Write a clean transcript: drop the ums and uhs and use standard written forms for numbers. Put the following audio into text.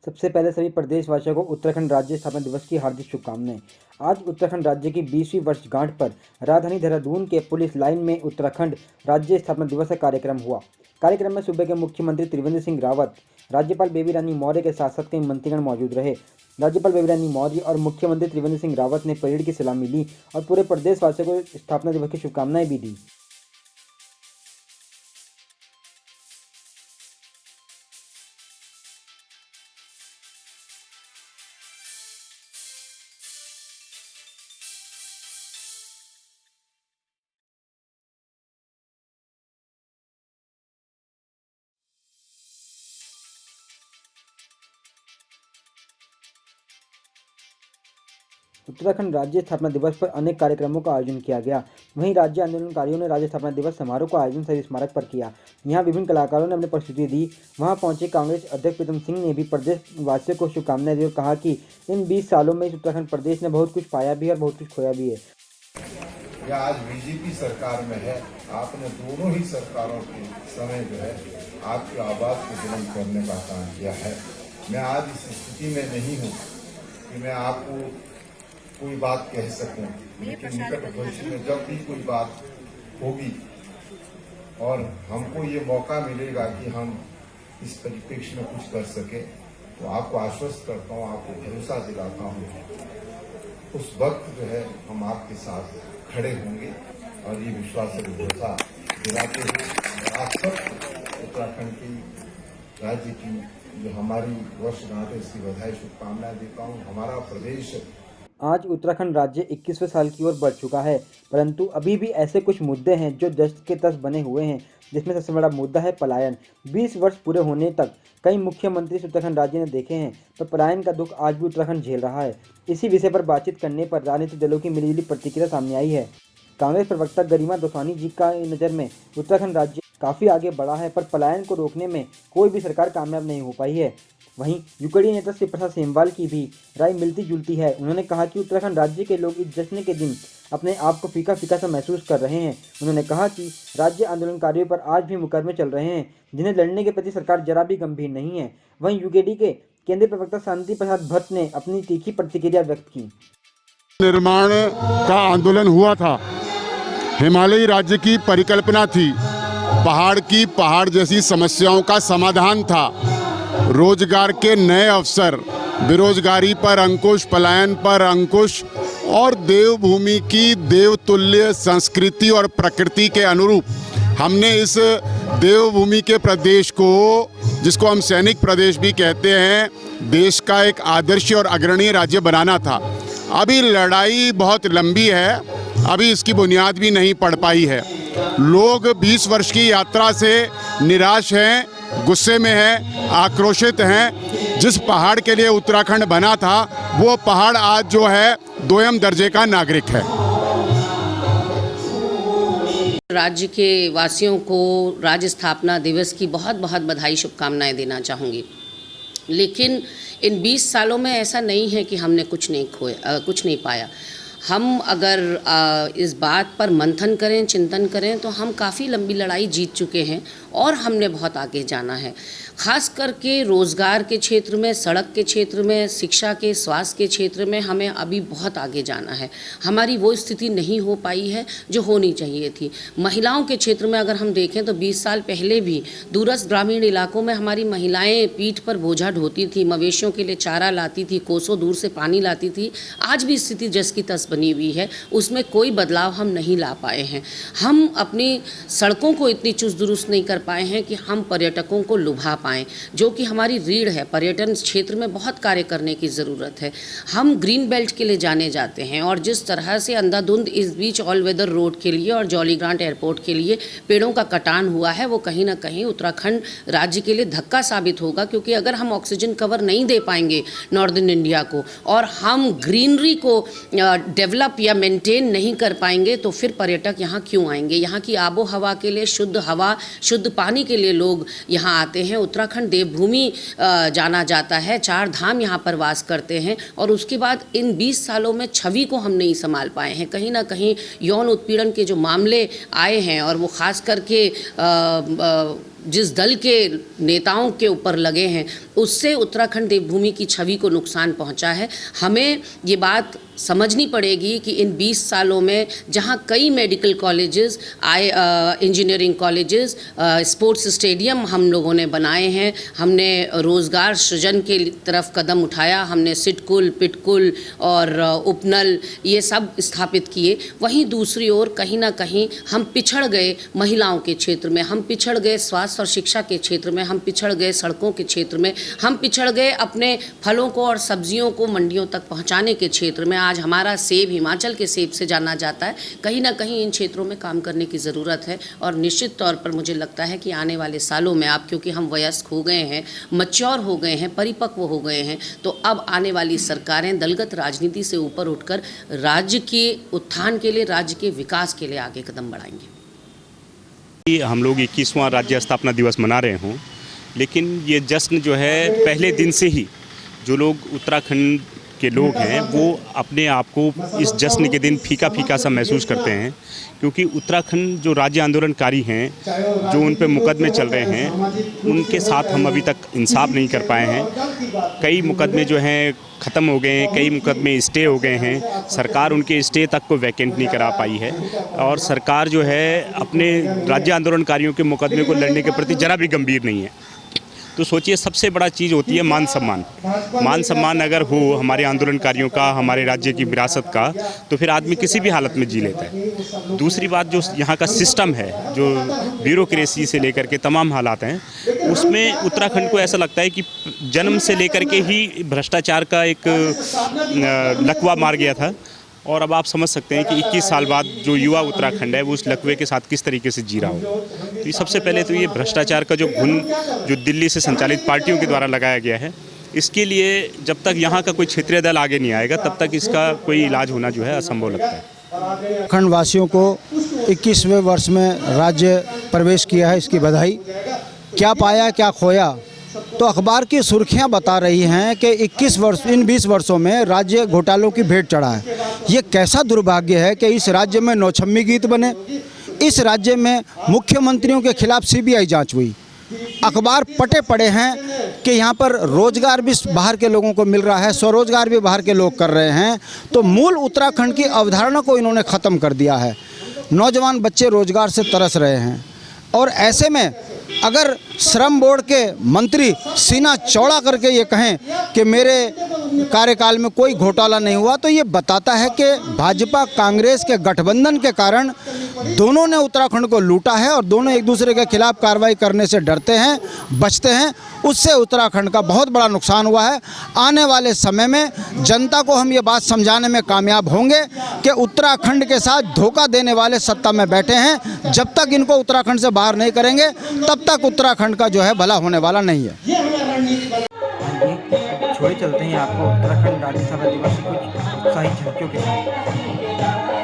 सबसे पहले सभी प्रदेशवासियों को उत्तराखंड राज्य स्थापना दिवस की हार्दिक शुभकामनाएं। आज उत्तराखंड राज्य की 20वीं वर्षगांठ पर राजधानी देहरादून के पुलिस लाइन में उत्तराखंड राज्य स्थापना दिवस का कार्यक्रम हुआ। कार्यक्रम में सूबे के मुख्यमंत्री त्रिवेंद्र सिंह रावत, राज्यपाल बेबी रानी मौर्य के साथ साथ कई मंत्रीगण मौजूद रहे। राज्यपाल बेबी रानी मौर्य और मुख्यमंत्री त्रिवेंद्र सिंह रावत ने परेड की सलामी ली और पूरे प्रदेशवासियों को स्थापना दिवस की शुभकामनाएं भी दी। उत्तराखंड राज्य स्थापना दिवस पर अनेक कार्यक्रमों का आयोजन किया गया। वहीं राज्य आंदोलनकारियों ने राज्य स्थापना दिवस समारोह का आयोजन शहीद स्मारक पर किया। यहां विभिन्न कलाकारों ने अपनी प्रस्तुति दी। वहां पहुंचे कांग्रेस अध्यक्ष प्रीतम सिंह ने भी प्रदेशवासियों को शुभकामनाएं दी और कहा कि इन 20 सालों में इस उत्तराखंड प्रदेश ने बहुत कुछ पाया भी है और बहुत कुछ खोया भी है। यह आज बीजेपी सरकार में है। आपने दोनों ही सरकारों के समय जो है आपकी आवाज को बुलंद करने का काम किया है। मैं आज इस स्थिति में नहीं हूँ कि मैं आपको कोई बात कह सकूं, लेकिन निकट भविष्य में जब भी कोई बात होगी और हमको ये मौका मिलेगा कि हम इस परिप्रेक्ष्य में कुछ कर सके, तो आपको आश्वस्त करता हूँ, आपको भरोसा दिलाता हूँ, उस वक्त जो है हम आपके साथ खड़े होंगे और ये विश्वास और भरोसा दिलाते हुए आप सब उत्तराखंड की राज्य की जो हमारी वर्षगांठ है इसकी बधाई शुभकामनाएं देता हूँ। हमारा प्रदेश आज उत्तराखंड राज्य 21वें साल की ओर बढ़ चुका है, परंतु अभी भी ऐसे कुछ मुद्दे हैं जो दस्त के तस बने हुए हैं, जिसमें सबसे बड़ा मुद्दा है पलायन। 20 वर्ष पूरे होने तक कई मुख्यमंत्री उत्तराखंड राज्य ने देखे हैं, पर पलायन का दुख आज भी उत्तराखंड झेल रहा है। इसी विषय पर बातचीत करने पर राजनीतिक दलों की मिलीजुली प्रतिक्रिया सामने आई है। कांग्रेस प्रवक्ता गरिमा दोसानी जी का नज़र में उत्तराखंड राज्य काफ़ी आगे बढ़ा है, पर पलायन को रोकने में कोई भी सरकार कामयाब नहीं हो पाई है। वहीं यूकेडी नेता शिव प्रसाद सेमवाल की भी राय मिलती जुलती है। उन्होंने कहा कि उत्तराखंड राज्य के लोग इस जश्न के दिन अपने आप को फीका फीका सा महसूस कर रहे हैं। उन्होंने कहा कि राज्य आंदोलनकारियों पर आज भी मुकदमे चल रहे हैं, जिन्हें लड़ने के प्रति सरकार जरा भी गंभीर नहीं है। वहीं यूकेडी के केंद्रीय प्रवक्ता शांति प्रसाद भट्ट ने अपनी तीखी प्रतिक्रिया व्यक्त की। निर्माण का आंदोलन हुआ था, हिमालयी राज्य की परिकल्पना थी, पहाड़ जैसी समस्याओं का समाधान था, रोजगार के नए अवसर, बेरोजगारी पर अंकुश, पलायन पर अंकुश और देवभूमि की देवतुल्य संस्कृति और प्रकृति के अनुरूप हमने इस देवभूमि के प्रदेश को, जिसको हम सैनिक प्रदेश भी कहते हैं, देश का एक आदर्श और अग्रणी राज्य बनाना था। अभी लड़ाई बहुत लंबी है, अभी इसकी बुनियाद भी नहीं पड़ पाई है। लोग 20 वर्ष की यात्रा से निराश हैं, गुस्से में हैं, आक्रोशित हैं। जिस पहाड़ के लिए उत्तराखंड बना था, वो पहाड़ आज जो है 2म दर्जे का नागरिक है। राज्य के वासियों को राज्य स्थापना दिवस की बहुत बहुत बधाई शुभकामनाएं देना चाहूँगी। लेकिन इन 20 सालों में ऐसा नहीं है कि हमने कुछ नहीं पाया। हम अगर इस बात पर मंथन करें, चिंतन करें, तो हम काफ़ी लंबी लड़ाई जीत चुके हैं और हमने बहुत आगे जाना है। ख़ास करके रोज़गार के क्षेत्र में, सड़क के क्षेत्र में, शिक्षा के, स्वास्थ्य के क्षेत्र में हमें अभी बहुत आगे जाना है। हमारी वो स्थिति नहीं हो पाई है जो होनी चाहिए थी। महिलाओं के क्षेत्र में अगर हम देखें तो 20 साल पहले भी दूरस्थ ग्रामीण इलाकों में हमारी महिलाएं पीठ पर बोझा ढोती थी, मवेशियों के लिए चारा लाती थी, कोसों दूर से पानी लाती थी। आज भी स्थिति जस की तस बनी हुई है, उसमें कोई बदलाव हम नहीं ला पाए हैं। हम अपनी सड़कों को इतनी चुस्त दुरुस्त नहीं कर पाए हैं कि हम पर्यटकों को लुभा पाएँ, जो कि हमारी रीढ़ है। पर्यटन क्षेत्र में बहुत कार्य करने की ज़रूरत है। हम ग्रीन बेल्ट के लिए जाने जाते हैं और जिस तरह से अंधाधुंध इस बीच ऑल वेदर रोड के लिए और जॉली ग्रांट एयरपोर्ट के लिए पेड़ों का कटान हुआ है, वो कहीं ना कहीं उत्तराखंड राज्य के लिए धक्का साबित होगा। क्योंकि अगर हम ऑक्सीजन कवर नहीं दे पाएंगे नॉर्दर्न इंडिया को और हम ग्रीनरी को डेवलप या मेंटेन नहीं कर पाएंगे, तो फिर पर्यटक यहाँ क्यों आएंगे। यहाँ की आबो हवा के लिए, शुद्ध हवा, शुद्ध पानी के लिए लोग यहाँ आते हैं। उत्तराखंड देवभूमि जाना जाता है, 4 धाम यहाँ पर वास करते हैं और उसके बाद इन 20 सालों में छवि को हम नहीं संभाल पाए हैं। कहीं ना कहीं यौन उत्पीड़न के जो मामले आए हैं और वो ख़ास करके जिस दल के नेताओं के ऊपर लगे हैं उससे उत्तराखंड देवभूमि की छवि को नुकसान पहुंचा है। हमें ये बात समझनी पड़ेगी कि इन 20 सालों में जहां कई medical colleges engineering colleges, sports stadium हम लोगों ने बनाए हैं, हमने रोज़गार सृजन के तरफ कदम उठाया, हमने सिटकुल, पिटकुल और उपनल ये सब स्थापित किए, वहीं दूसरी ओर कहीं ना कहीं हम पिछड़ गए महिलाओं के क्षेत्र में, हम पिछड़ गए स्वास्थ्य और शिक्षा के क्षेत्र में, हम पिछड़ गए सड़कों के क्षेत्र में, हम पिछड़ गए अपने फलों को और सब्जियों को मंडियों तक पहुंचाने के क्षेत्र में। आज हमारा सेब हिमाचल के सेब से जाना जाता है। कहीं ना कहीं इन क्षेत्रों में काम करने की ज़रूरत है और निश्चित तौर पर मुझे लगता है कि आने वाले सालों में आप, क्योंकि हम वयस्क हो गए हैं, मैच्योर हो गए हैं, परिपक्व हो गए हैं, तो अब आने वाली सरकारें दलगत राजनीति से ऊपर उठकर राज्य के उत्थान के लिए, राज्य के विकास के लिए आगे कदम बढ़ाएंगे। हम लोग 21वां राज्य स्थापना दिवस मना रहे हों, लेकिन ये जश्न जो है पहले दिन से ही जो लोग उत्तराखंड के लोग हैं वो अपने आप को इस जश्न के दिन फीका फीका सा महसूस करते हैं, क्योंकि उत्तराखंड जो राज्य आंदोलनकारी हैं, जो उन पे मुकदमे चल रहे हैं, उनके साथ हम अभी तक इंसाफ नहीं कर पाए हैं। कई मुकदमे जो हैं ख़त्म हो गए हैं, कई मुकदमे स्टे हो गए हैं, सरकार उनके स्टे तक को वैकेंट नहीं करा पाई है और सरकार जो है अपने राज्य आंदोलनकारियों के मुकदमे को लड़ने के प्रति ज़रा भी गंभीर नहीं है। तो सोचिए, सबसे बड़ा चीज़ होती है मान सम्मान। मान सम्मान अगर हो हमारे आंदोलनकारियों का, हमारे राज्य की विरासत का, तो फिर आदमी किसी भी हालत में जी लेता है। दूसरी बात, जो यहाँ का सिस्टम है, जो ब्यूरोक्रेसी से लेकर के तमाम हालात हैं, उसमें उत्तराखंड को ऐसा लगता है कि जन्म से लेकर के ही भ्रष्टाचार का एक लकवा मार गया था और अब आप समझ सकते हैं कि 21 साल बाद जो युवा उत्तराखंड है वो उस लकवे के साथ किस तरीके से जी रहा हो। तो ये सबसे पहले तो ये भ्रष्टाचार का जो घुन जो दिल्ली से संचालित पार्टियों के द्वारा लगाया गया है, इसके लिए जब तक यहाँ का कोई क्षेत्रीय दल आगे नहीं आएगा तब तक इसका कोई इलाज होना जो है असंभव लगता है। उत्तराखंड वासियों को 21वें वर्ष में राज्य प्रवेश किया है, इसकी बधाई। क्या पाया क्या खोया, तो अखबार की सुर्खियां बता रही हैं कि इन 20 वर्षों में राज्य घोटालों की भेंट चढ़ा है। ये कैसा दुर्भाग्य है कि इस राज्य में नौछम्मी गीत बने, इस राज्य में मुख्यमंत्रियों के खिलाफ सीबीआई जांच हुई। अखबार पटे पड़े हैं कि यहाँ पर रोजगार भी बाहर के लोगों को मिल रहा है, स्वरोजगार भी बाहर के लोग कर रहे हैं। तो मूल उत्तराखंड की अवधारणा को इन्होंने ख़त्म कर दिया है। नौजवान बच्चे रोजगार से तरस रहे हैं और ऐसे में अगर श्रम बोर्ड के मंत्री सीना चौड़ा करके ये कहें कि मेरे कार्यकाल में कोई घोटाला नहीं हुआ, तो ये बताता है कि भाजपा कांग्रेस के गठबंधन के कारण दोनों ने उत्तराखंड को लूटा है और दोनों एक दूसरे के खिलाफ कार्रवाई करने से डरते हैं, बचते हैं। उससे उत्तराखंड का बहुत बड़ा नुकसान हुआ है। आने वाले समय में जनता को हम ये बात समझाने में कामयाब होंगे कि उत्तराखंड के साथ धोखा देने वाले सत्ता में बैठे हैं। जब तक इनको उत्तराखंड से बाहर नहीं करेंगे तब तक उत्तराखंड का जो है भला होने वाला नहीं है। छोड़े चलते हैं आपको उत्तराखंड राज्यसभा दिवस की कुछ उत्साही झलकियों के साथ।